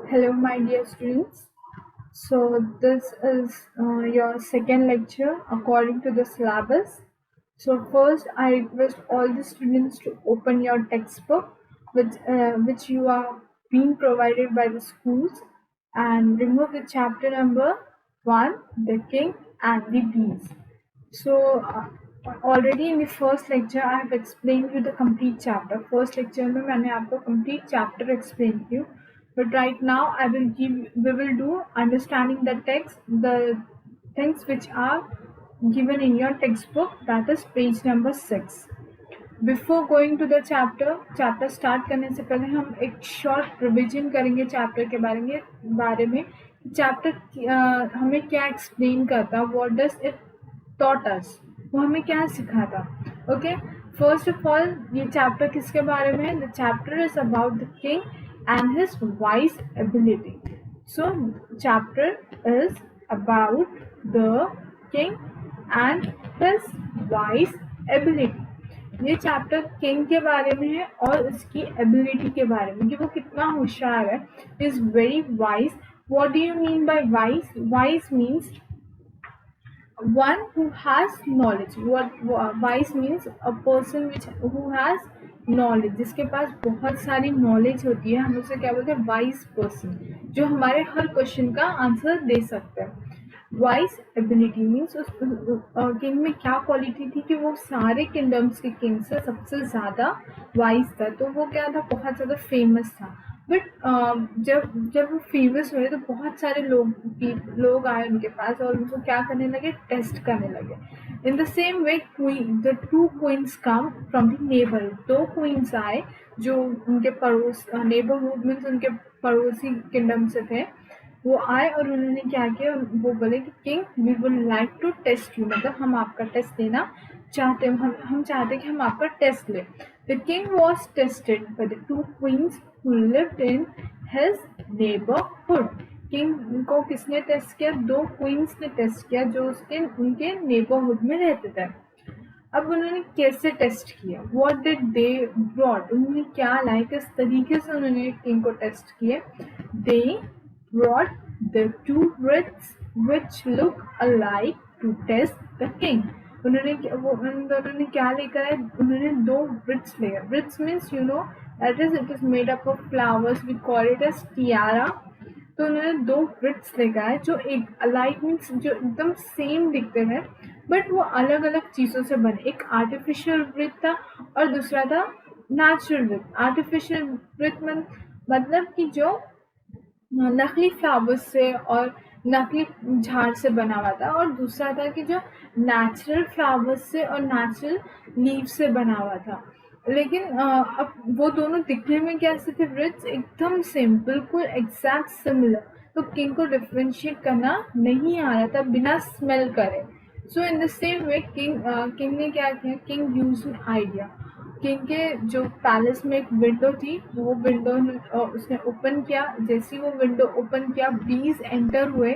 Hello, my dear students. So, this is your second lecture according to the syllabus. So, first, I request all the students to open your textbook, which you are being provided by the schools, and remove the chapter number 1, the king and the bees. So, already in the first lecture, I have explained you the complete chapter. First lecture में मैंने आपको complete chapter explain किया. But right now, we will do understanding the text, the things which are given in your textbook. That is page number 6. Before going to the chapter start करने से पहले हम एक short revision करेंगे chapter के बारे में चैप्टर हमें क्या एक्सप्लेन करता, what does it taught us, वो हमें क्या सिखाता. ओके, फर्स्ट ऑफ ऑल ये चैप्टर किसके बारे में है? The chapter is about the king and his vice ability. So chapter is about the king and his vice ability. ये चैप्टर किंग के बारे में है और उसकी एबिलिटी के बारे में कि वो कितना होशियार है. Is very wise. What do you mean by wise? Wise means one who has knowledge. What wise means? A person who has knowledge, जिसके पास बहुत सारी नॉलेज होती है. हम उसे क्या बोलते हैं? वाइज पर्सन, जो हमारे हर क्वेश्चन का आंसर दे सकता है. वाइज एबिलिटी मीन्स उस किंग में क्या क्वालिटी थी कि वो सारे किंगडम्स के किंग से सबसे ज़्यादा वाइज था. तो वो क्या था? बहुत ज़्यादा फेमस था. बट जब वो फेमस हुए तो बहुत सारे लोग आए उनके पास और उनको क्या करने लगे? टेस्ट करने लगे. In the same way the two queens come from the neighbourhood. दो क्वींस आए जो उनके नेबरहुड मीन्स उनके पड़ोसी किंगडम से थे. वो आए और उन्होंने क्या किया? वो बोले कि king, we would like to test you, मतलब हम आपका टेस्ट लेना चाहते हैं. हम चाहते हैं कि हम आपका टेस्ट लें. The king was tested by the two queens who lived in his neighborhood. King को किसने टेस्ट किया? दो क्वींस ने टेस्ट किया जो उनके नेबरहुड में रहते थे. अब उन्होंने कैसे टेस्ट किया? What did they brought? उन्होंने क्या लाया? किस तरीके से उन्होंने किंग को टेस्ट किया? They brought the two writs which look alike to test the king. उन दोनों ने क्या लेकर आए? उन्होंने दो writs ले. writs means you know that is it is made up of flowers, we call it as tiara. तो उन्होंने दो writs लेकर आए जो एक alike means जो एकदम सेम दिखते हैं बट वो अलग अलग चीज़ों से बने. एक आर्टिफिशियल वृत था और दूसरा था नेचुरल वृत. आर्टिफिशियल वृत मतलब कि जो नकली फ्लावर्स से और नकली झाड़ से बना हुआ था और दूसरा था कि जो नेचुरल फ्लावर्स से और नेचुरल लीव से बना हुआ था. लेकिन अब वो दोनों दिखने में कैसे थे? वृत्स एकदम सेम, बिल्कुल एग्जैक्ट सिमिलर. तो किंग को डिफ्रेंशिएट करना नहीं आ रहा था बिना स्मेल करे. So in the same way king ने क्या किया? King use an idea. King के जो पैलेस में एक विंडो थी, वो विंडो उसने ओपन किया. जैसे ही वो विंडो ओपन किया, बीज एंटर हुए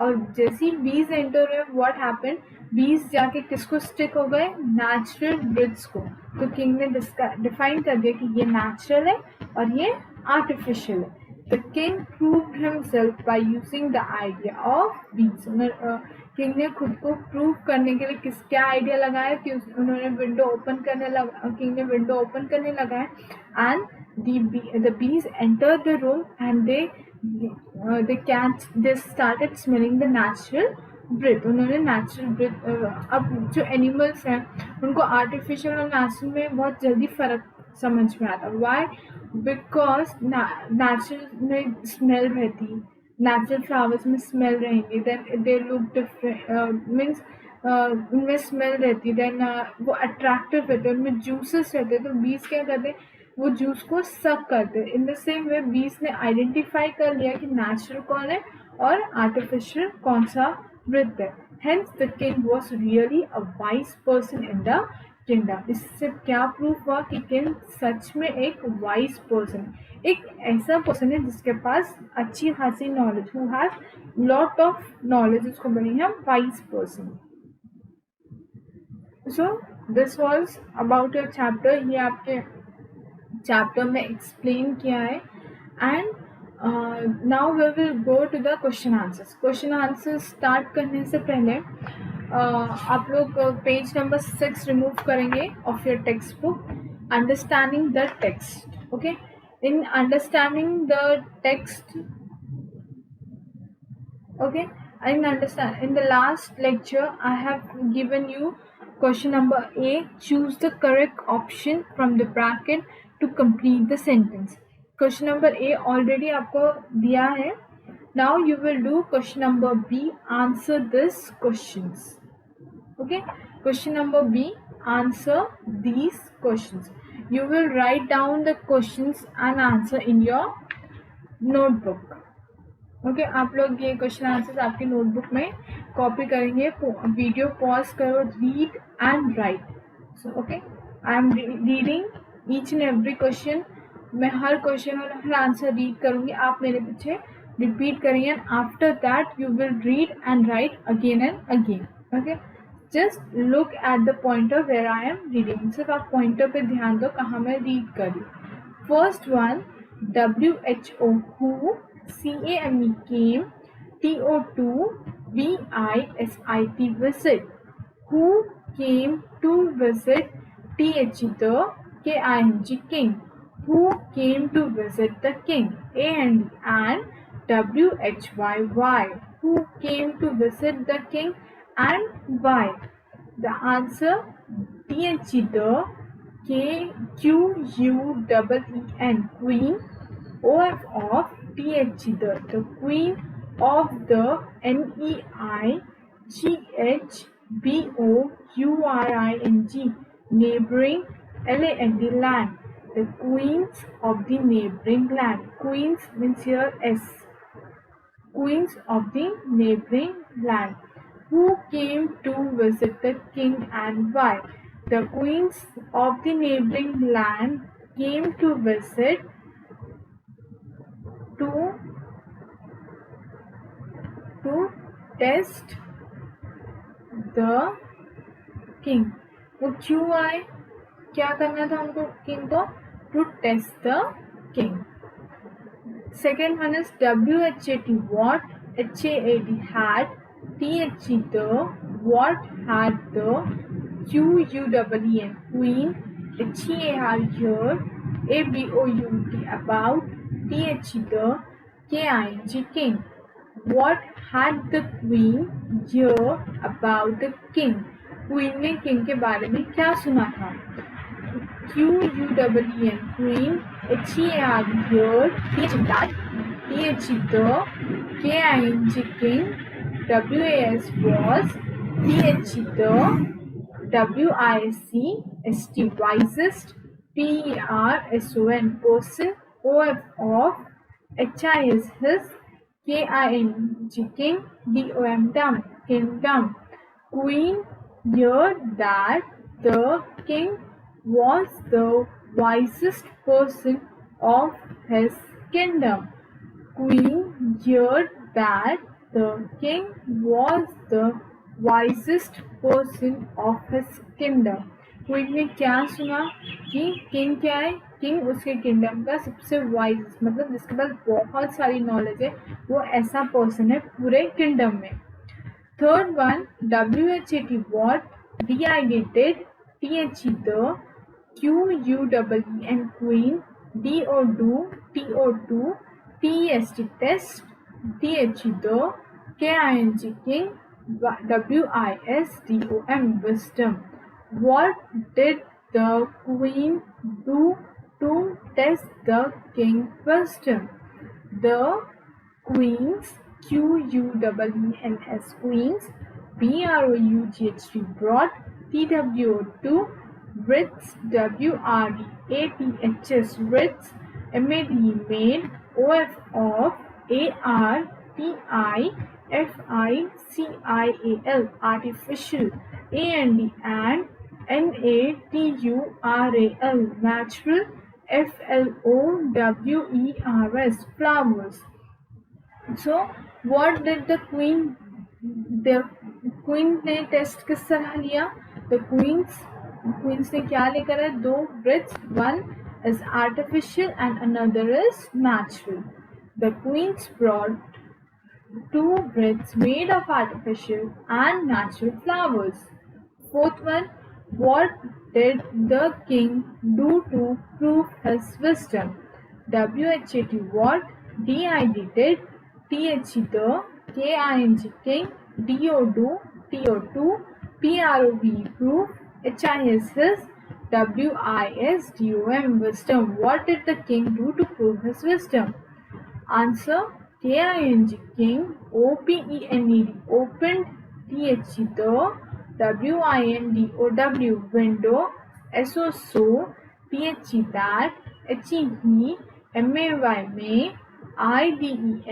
और जैसे ही बीज एंटर हुए, व्हाट हैपेंड? बीज जाके किसको स्टिक हो गए? नेचुरल ब्रिड्स को. तो किंग ने डिफाइन कर दिया कि ये नेचुरल है और ये आर्टिफिशियल है. The king proved himself by using the idea of बीज. किंग ने खुद को प्रूव करने के लिए क्या आइडिया लगाया कि उन्होंने विंडो ओपन करने लगा. किंग ने विंडो ओपन करने लगा है and the bees enter the room and they started smelling the natural breath. उन्होंने नेचुरल ब्रिथ. अब जो एनिमल्स हैं उनको आर्टिफिशियल और नेचुरल में बहुत जल्दी फ़र्क समझ में आता. वाई? बिकॉज नेचुरल में स्मेल रहती, नेचुरल फ्लावर्स में स्मेल रहेंगी, then they look different means उनमें स्मेल रहती, देन वो अट्रैक्टिव रहते, उनमें जूसेस रहते. तो बीज क्या करते? वो जूस को सक करते. इन द सेम वे बीज ने आइडेंटिफाई कर लिया कि नेचुरल कौन है और आर्टिफिशियल कौन सा वृत्त है. Hence the king was really a wise person in the kingdom. इससे क्या प्रूफ हुआ कि किंग सच में एक वाइज पर्सन, एक ऐसा पर्सन है जिसके पास अच्छी खासी knowledge, who has lot of knowledge, उसको बनी है wise person. So this was about your chapter. ये आपके चैप्टर में एक्सप्लेन किया है. And now we will go to the question answers. Question answers start करने से पहले आप लोग पेज नंबर 6 रिमूव करेंगे of your textbook. Understanding the text. Okay, in understanding the text, okay, and understand, in the last lecture I have given you question number A. Choose the correct option from the bracket to complete the sentence. Question number A already आपको दिया है. Now you will do question number B. Answer this questions. Okay, question number B. Answer these questions. You will write down the questions and answer in your notebook. Okay, आप लोग ये question answers आपकी notebook में copy करेंगे. Video pause करो, read and right. So okay, I am reading each and every question. मैं हर question और हर answer read करूँगी, आप मेरे पीछे रिपीट करेंगे. And after that you will read and write again and again. Okay, just look at the pointer where I am reading. सिर्फ आप pointer पे ध्यान दो कहाँ मैं रीड कर रही. First one, WHO, who. CAME, came. TO2, VISIT, visit. Who came to visit? THE, the. KING, king. Who came to visit the king? and WHY, why. Who came to visit the king and why? The answer, THE, the. QUEEN, queen. of THE, the queen of the. NEIGHBOURING, neighboring. LAND, land. The queens of the neighboring land. Queens means here S. Queens of the neighboring land. Who came to visit the king and why? The queens of the neighboring land came to visit to test the king. वो क्यों आए, क्या करना था उनको king को? To test the king. Second one is WHAT, what. HAD, had. THE, the. what had the. QUEEN, queen. HEAR, here. ABOUT, about. THE, the. KING, king. What had the queen hear about the king? Queen ने king के बारे में क्या सुना था? QUEEN, queen. HEAR, heard. THE, that. THE, the. KING, king. WAS, was. THE, the. WISC, wisest. PERSON, person. OF, HIS, his. KING, king. DOM, dumb, kingdom. Queen heard that the king was the wisest person of his kingdom. Queen heard that the king was the wisest person of his kingdom. Queen ने क्या सुना कि king क्या है? King उसके kingdom का सबसे wise, मतलब जिसके पास बहुत सारी नॉलेज है, वो ऐसा पर्सन है पूरे किंगडम में. Third one, WHAT, what. DID, THE, the. QUEEN, queen. TO2, TEST, test. THE, the. KING, king. WISDOM, wisdom. What did the queen do to test the king's wisdom? The queens, QUEENS, queens. BROUGHT, brought. TWO2, writs. WREATHS, writs. MAD, made. OF, of. ARTIFICIAL, artificial. AND, and. NATURAL, natural. FLOWERS, flowers. So what did the queen ने test किस तरह लिया? The queens ने क्या लेकर है? दो writs, one is artificial and another is natural. The queens brought two wreaths made of artificial and natural flowers. Fourth one, what did the king do to prove his wisdom? WHAT what, DID did, THE the, KING king, DO TO2, PROVE prove, HIS his, WISDOM wisdom. What did the king do to prove his wisdom? Answer, KING king, OPENED opened, THE the, WINDOW window, SO THE that, HE he, MAY may, IDENTIFIED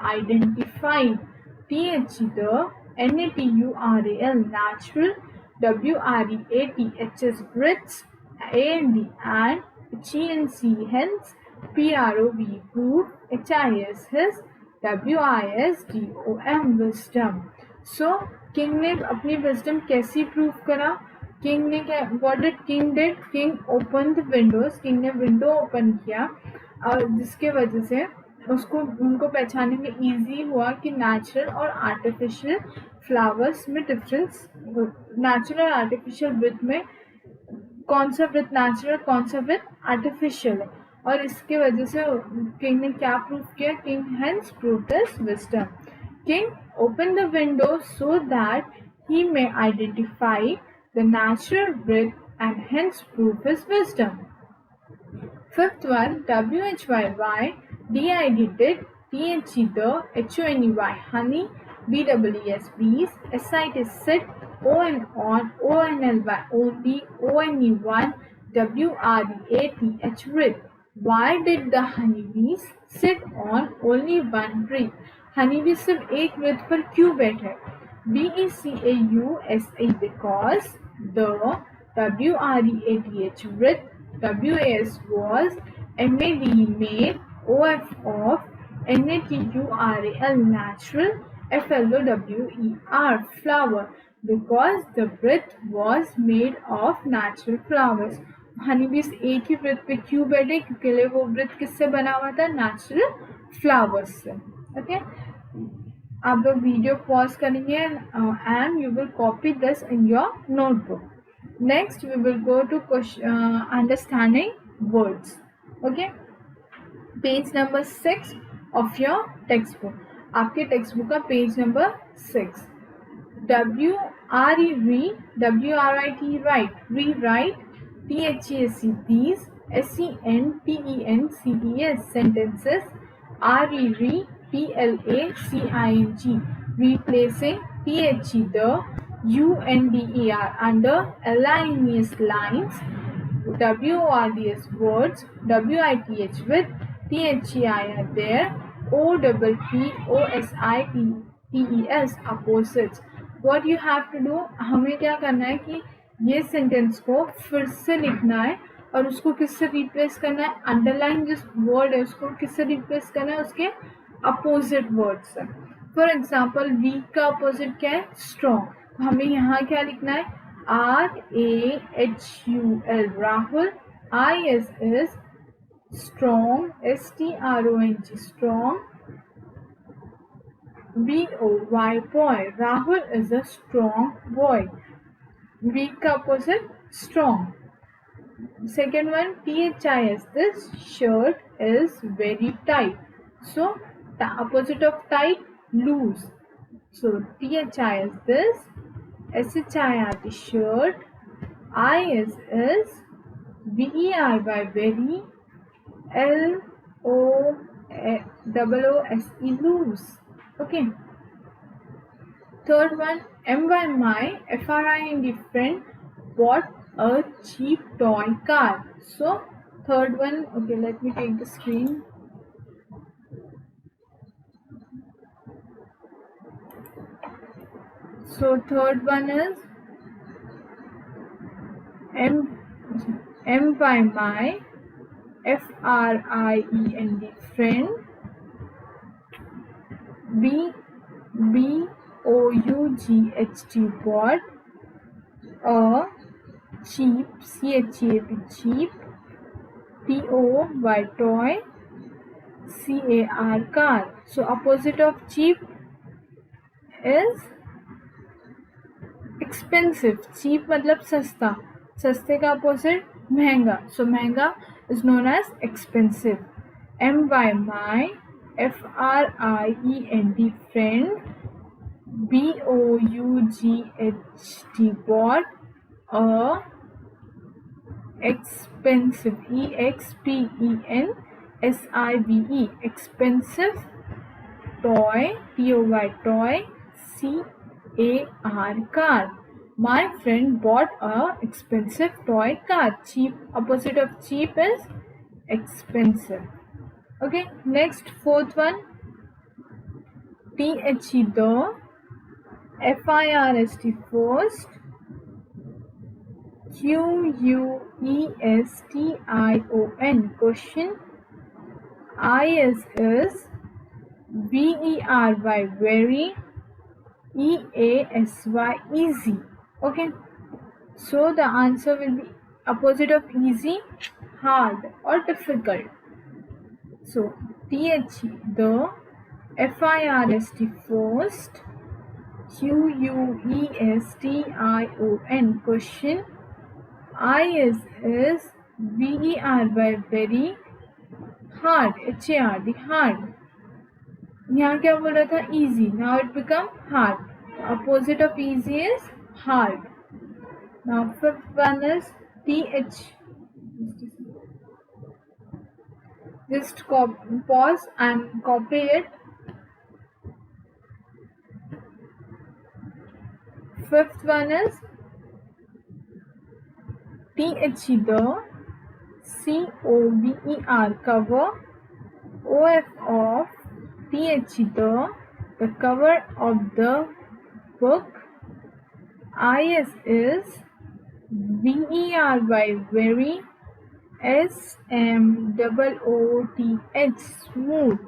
identified, THE the, NATURAL natural, WREATHS Brits, AND and HENC hence, PROV proof, HIS his, WISDOM wisdom. So king ने अपनी wisdom कैसी prove करा? King ने क्या, what did king did? King open the Windows, king ने window open किया और जिसके वजह से उसको उनको पहचानने में इजी हुआ कि नेचुरल और आर्टिफिशियल फ्लावर्स में डिफरेंस, नेचुरल और आर्टिफिशियल वृत्त में कौन सा वृत्त नेचुरल कौन सा वृत्त आर्टिफिशियल है, और इसके वजह से किंग ने क्या प्रूव किया? King hence proved his wisdom. King opened the window so that he may identify the natural breath and hence prove his wisdom. Fifth one, WHYY, DID did, THE the, HONEY honey, BWES bees, SIT sit, ON on, ONLY only, ONE1, WREATH with. Why did the honeybees sit on only one tree? Honeybee सिर्फ एक वृत्त पर क्यों बैठे? BECAUSE because the WREATH wृत्त, WAS was, MADE made, OF of, NATURAL natural, FLOWER flower because the wृत्त was made of natural flowers. Honeybees एक ही वृत्त पे क्यों बैठे? क्योंकि वो वृत्त किससे बना हुआ था? नेचुरल फ्लावर्स से. ओके, आप लोग वीडियो पॉज करेंगे and you will copy this in your notebook. Next we will go to understanding words. Okay, page number 6 of your textbook. आपके टेक्स्ट बुक का page number 6. WRET write, rewrite, THESE these, SENTENCES sentences, RERE PLACING replacing, THE the, UNDER under, alineous lines, WORDS words, WITH with, THEIR there, OPPOSITES opposites. What you have to do, हमें क्या करना है कि ये sentence को फिर से लिखना है और उसको किससे रिप्लेस करना है? अंडरलाइन जिस वर्ड है उसको किससे रिप्लेस करना है? उसके अपोजिट वर्ड से. फॉर एग्जाम्पल वीक का अपोजिट क्या है? स्ट्रॉन्ग. तो हमें यहाँ क्या लिखना है? RAHUL Rahul, IS is strong, STRONG strong, BOY boy, Rahul is a strong boy. Weak का opposite strong. Second one, THIS, this shirt is very tight. So the opposite of tight, loose. So THIS, this, SHIRT shirt, IS VERY very, LOOOSE loose. Okay. Third one, MY FRIND friend bought a cheap toy car. So third one, okay, let me take the screen. So third one is MY FRIEND friend BOUGHT bought a cheap CHEAP cheap TOY toy CAR, car. So opposite of cheap is expensive. Cheap मतलब सस्ता, सस्ते का opposite महंगा. So महंगा is known as expensive. MY, my. FRIEND, friend. BOUGHT, bought. Expensive, EXPENSIVE, expensive. Toy, TOY, toy. CAR, car. My friend bought a expensive toy car. Cheap, opposite of cheap is expensive. Okay, next, fourth one. THE, the. FIRST, first. QUESTION, question. is. VERY, very. EASY, easy. Okay, so the answer will be opposite of easy, hard or difficult. So THE, the. FIRST, first. QUESTION, question. is. VERY, very. hard, HARD, hard. यहाँ क्या बोल रहा था? easy. Now it become hard. Opposite of easy is hard. Now fifth one is TH. Just pause and copy it. Fifth one is THE, the. COVER, cover. OF, of. THE, the cover of the book. is. VERY, very. SMOOTH, smooth.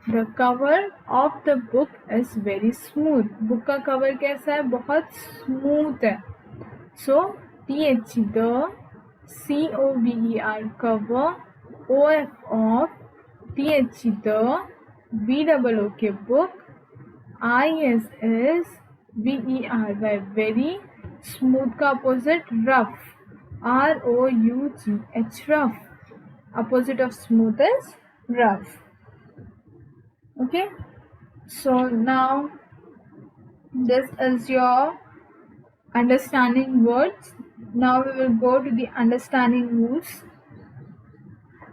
The cover of the book is very smooth. Book का cover कैसा है? बहुत smooth है. So THE, the. COVER, cover. OF, of. THE, the. BOOK, book. is. VERY, very. Smooth का opposite rough. ROUGH, rough. Opposite of smooth is rough. Okay, so now this is your understanding words. Now we will go to the understanding rules.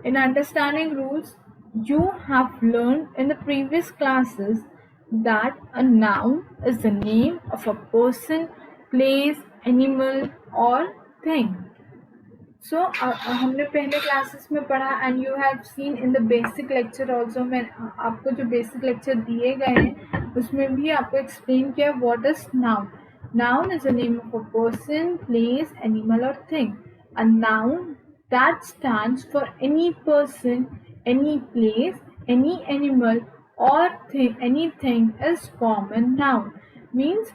In understanding rules, you have learned in the previous classes that a noun is the name of a person, place, animal or thing. So हमने पहले classes में पढ़ा and you have seen in the basic lecture also. मैं आपको जो basic lecture दिए गए हैं उसमें भी आपको एक्सप्लेन किया what is noun. Noun is the name of a person, place, animal और thing. A noun that stands for any person, any place, any animal or anything is common noun. Means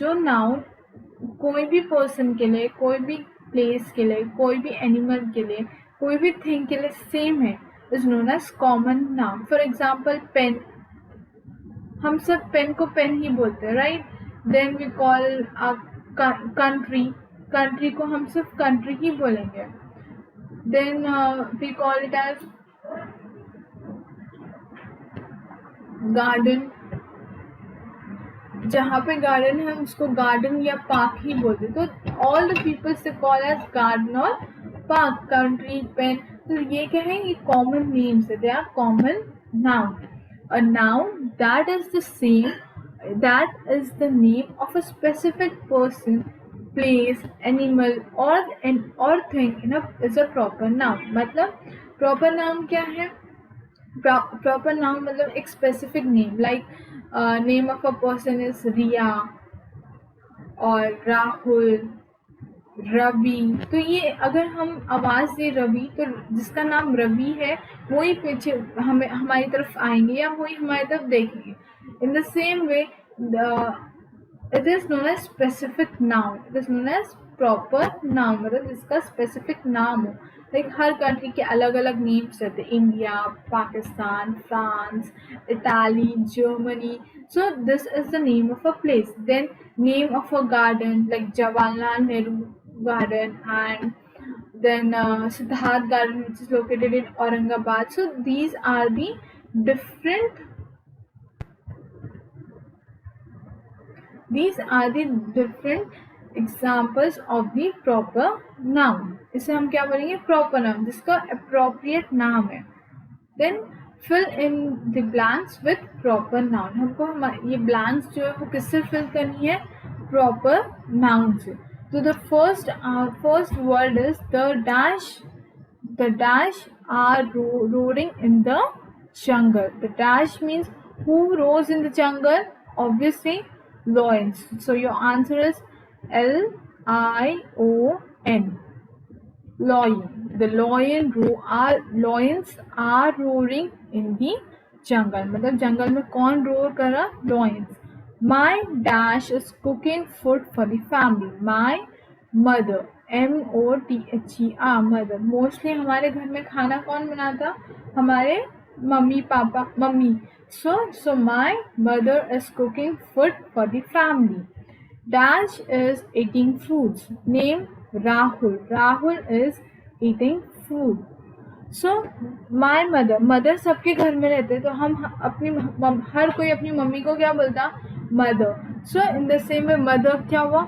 जो noun कोई भी person के लिए, कोई भी place के लिए, कोई भी animal के लिए, कोई भी thing के लिए same है, is known as common noun. For example, pen. हम सब pen को pen ही बोलते हैं, right? Then we call a country. country को हम सिर्फ country ही बोलेंगे. Then we call it as garden. जहाँ पे garden है उसको garden या park ही बोलते. तो all the people से call as garden और park, country, pen. तो ये क्या है? ये common names है. They are common noun. A noun that is the same, that is the name of a specific person, place, animal or thing is a proper noun. मतलब proper noun क्या है? Proper noun मतलब एक specific name, like name of a person is Riya और राहुल, रवि. तो ये अगर हम आवाज दे रवि तो जिसका नाम रवि है वो ही पीछे हमें हमारी तरफ आएंगे या वो ही हमारी तरफ देखेंगे. In the same way, it is known as specific noun. It is known as proper नाम, मतलब जिसका स्पेसिफिक नाम हो। लाइक हर कंट्री के अलग अलग नेम्स रहते हैं, India, Pakistan, France, Italy, Germany. So this is the name of a place. Then name of a garden, like Jawaharlal Nehru garden, and then Siddharth Garden, which is located in Aurangabad. So these are the different examples of the proper noun. इसे हम क्या बोलेंगे? Proper noun, जिसका appropriate नाम है. Then fill in the blanks with proper noun. हमको ये blanks जो है वो किससे फिल करनी है? प्रॉपर नाउन से. तो the first word is the dash. The dash are roaring in the jungle. The dash means who roars in the jungle? Obviously, lions. So your answer is Lion. Lion. The lions are roaring in the jungle. मतलब जंगल में कौन roar कर रहा? Lions. My dash is cooking food for the family. My mother. MOTHER. Mother. Mostly हमारे घर में खाना कौन बनाता? हमारे mummy papa. Mummy. So my mother is cooking food for the family. Dash is eating fruits. Name Rahul. Rahul is eating food. So my mother सबके घर में रहते, तो हम हर कोई अपनी मम्मी को क्या बोलता? Mother. So in the same way mother क्या हुआ?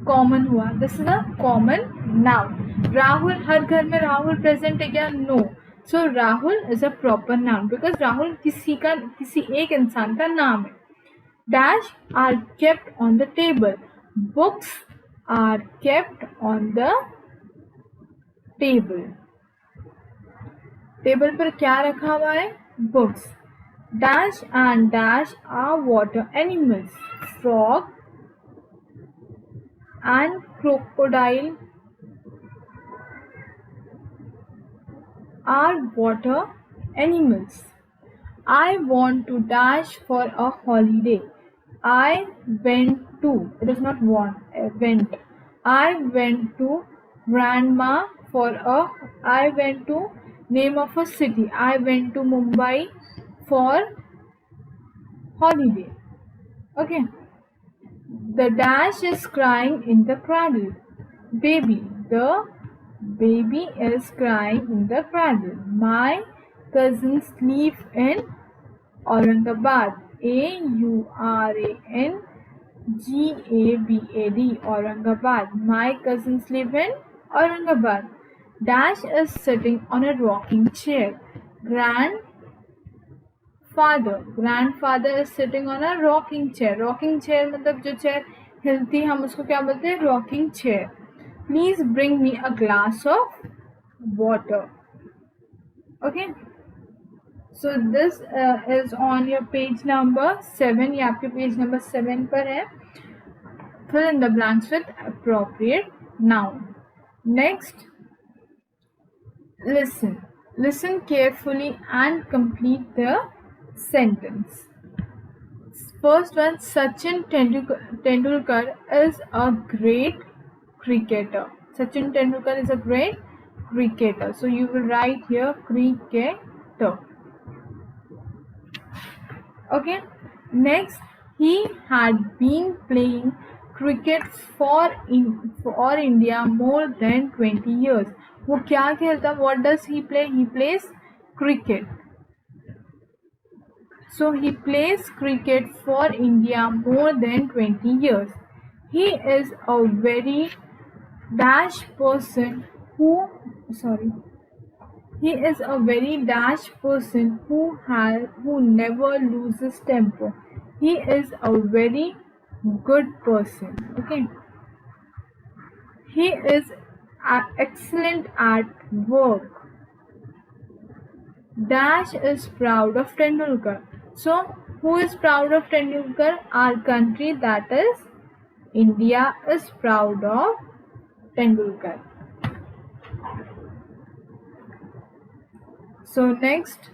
कॉमन हुआ. This is a common noun. Rahul, हर घर में राहुल प्रेजेंट है क्या? No. So Rahul is a proper noun because Rahul किसी एक इंसान का नाम है. Dash are kept on the table. Books are kept on the table. Table पर क्या रखा हुआ है? Books. Dash and dash are water animals. Frog and crocodile are water animals. I want to dash for a holiday. I went to, it is not want, went. I went to grandma for a, I went to name of a city. I went to Mumbai for holiday. Okay. The dash is crying in the cradle. Baby. The baby is crying in the cradle. My cousins live in Aurangabad. AURANGABAD. Aurangabad. My cousins live in Aurangabad. Dash is sitting on a rocking chair. Grandfather is sitting on a rocking chair. Rocking chair मतलब जो chair हिलती है हम उसको क्या बोलते हैं? Rocking chair. Please bring me a glass of water. Okay. So this is on your page number 7. ये आपके page number 7 पर है. Fill in the blanks with appropriate noun. Next, listen. Listen carefully and complete the sentence. First one, Sachin Tendulkar is a great cricketer. Sachin Tendulkar is a great cricketer. So you will write here cricketer. Okay. Next, he had been playing cricket for India more than 20 years. वो क्या खेलता? What does he play? He plays cricket. So he plays cricket for India more than 20 years. He is a very dash person who never loses temper. He is a very good person. Okay. He is excellent at work. Dash is proud of Tendulkar. So, who is proud of Tendulkar? Our country, that is India, is proud of Tendulkar. So, next,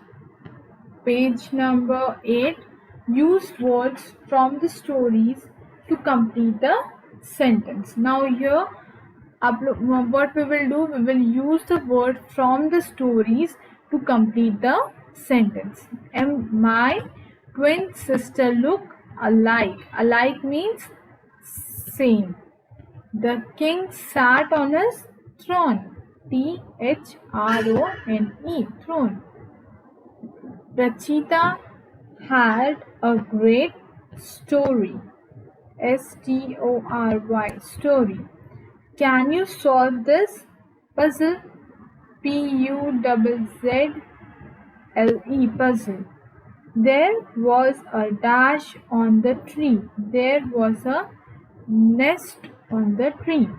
page number 8. Use words from the stories to complete the sentence. Now, here what we will do, we will use the word from the stories to complete the sentence. And my twin sister look alike. Alike means same. The king sat on his throne. Throne. Throne. Rachita had a great story. Story. Story. Can you solve this puzzle? Puzzle. Puzzle. There was a dash on the tree. There was a nest on the tree.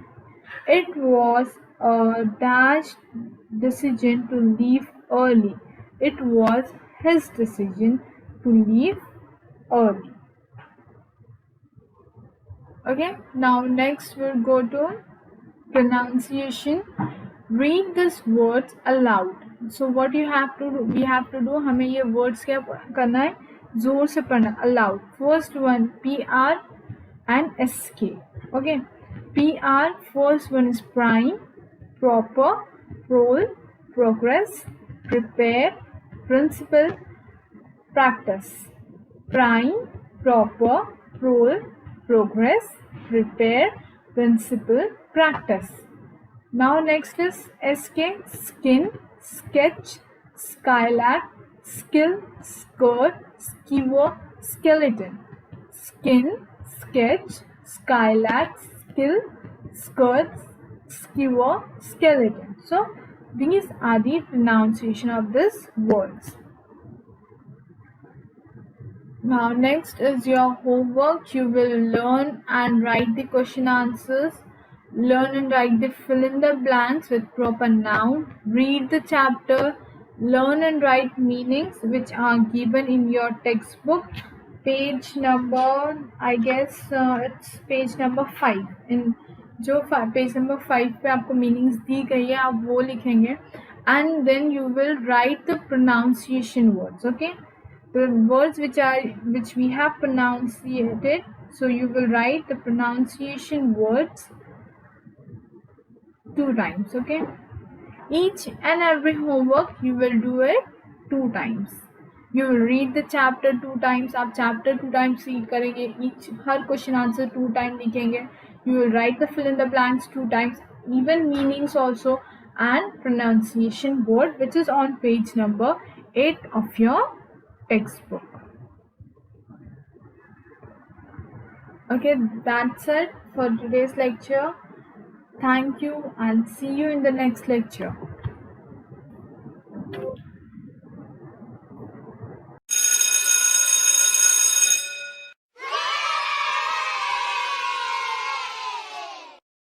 It was a dash decision to leave early. It was his decision to leave early. Okay, now next we'll go to pronunciation. Read these words aloud. So what you have to do, we have to do, हमें ये words क्या करना है, जोर से पढ़ना aloud. First one PR and SK. Okay, PR, first one is prime, proper, role, progress, prepare, principle, practice. Prime, proper, role, progress, prepare, principle, practice. Now next is SK, skin, sketch, skylab, skill, skirt, skewer, skeleton. Skin, sketch, skylab, skill, skirt, skewer, skeleton. So these are the pronunciation of these words. Now next is your homework. You will learn and write the question answers. Learn and write the fill in the blanks with proper noun. Read the chapter. Learn and write meanings which are given in your textbook. Page number, I guess it's page number 5. In जो page number 5 पे आपको meanings दी गई है आप वो लिखेंगे. And then you will write the pronunciation words. Okay, the words which we have pronunciated, so you will write the pronunciation words 2 times. Okay, each and every homework you will do it 2 times. You will read the chapter 2 times. आप chapter 2 times read करेंगे. each हर question answer 2 times लिखेंगे. You will write the fill in the blanks 2 times, even meanings also, and pronunciation word which is on page number 8 of your textbook. Okay, that's it for today's lecture. Thank you and see you in the next lecture.